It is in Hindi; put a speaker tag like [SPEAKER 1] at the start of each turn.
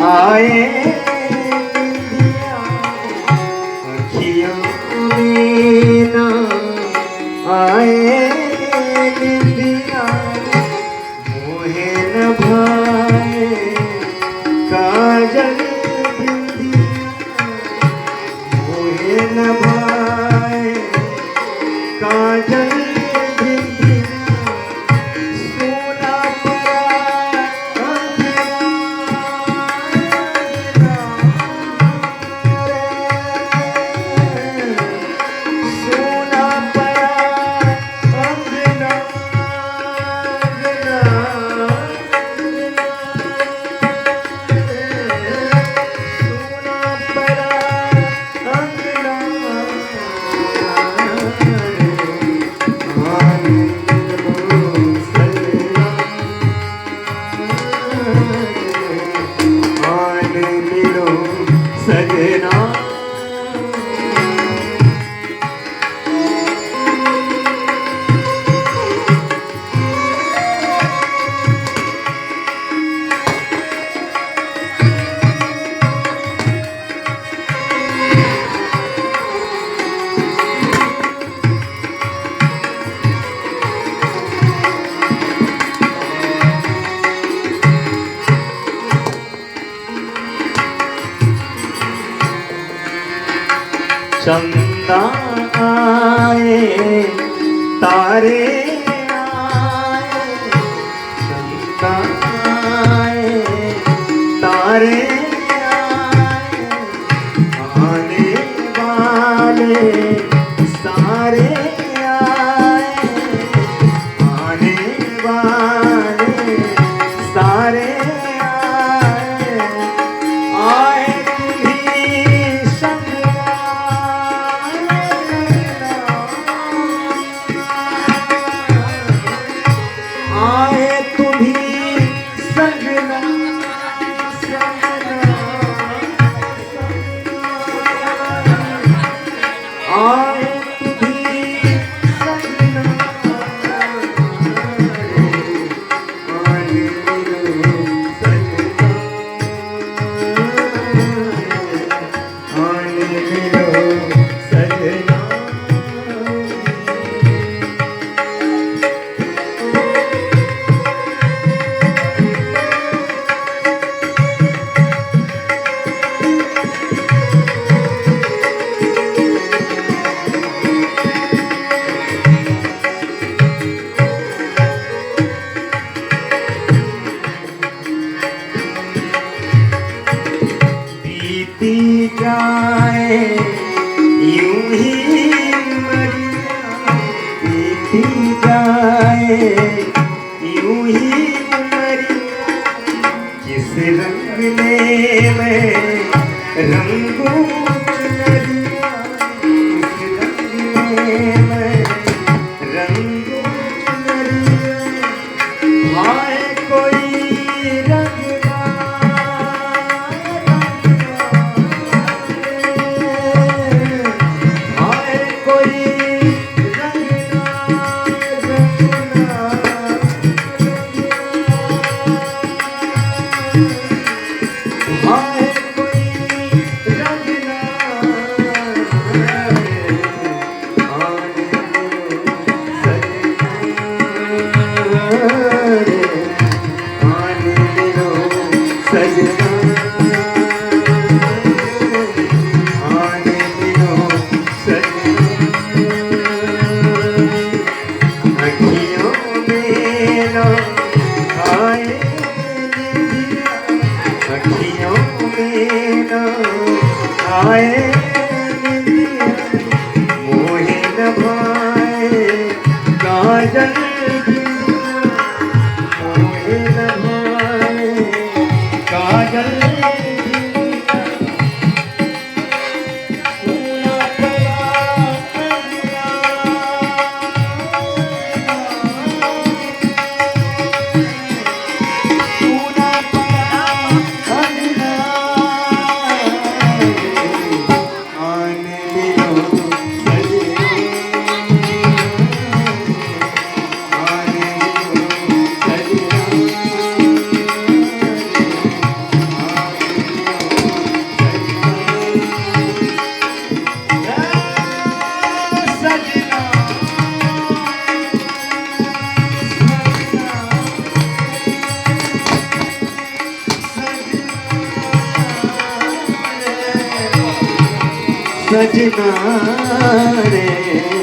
[SPEAKER 1] आए अखियों में ना आए निंदिया मोहे न भाए काजल बिंदिया मोहे न भाए काजल सजना चंदा आए तारे आए चंदा आए तारे आए आने वाले सारे आए आने वाले सारे जाए यूं ही उमरिया बीती जाए यूं ही उमरिया किस रंग में मैं रंगूं चुनरिया किस रंग में मैं रंगूं चुनरिया हाय कोई रंग आए मोहे न भाए काजल मोहे न भाए काजल सजना रे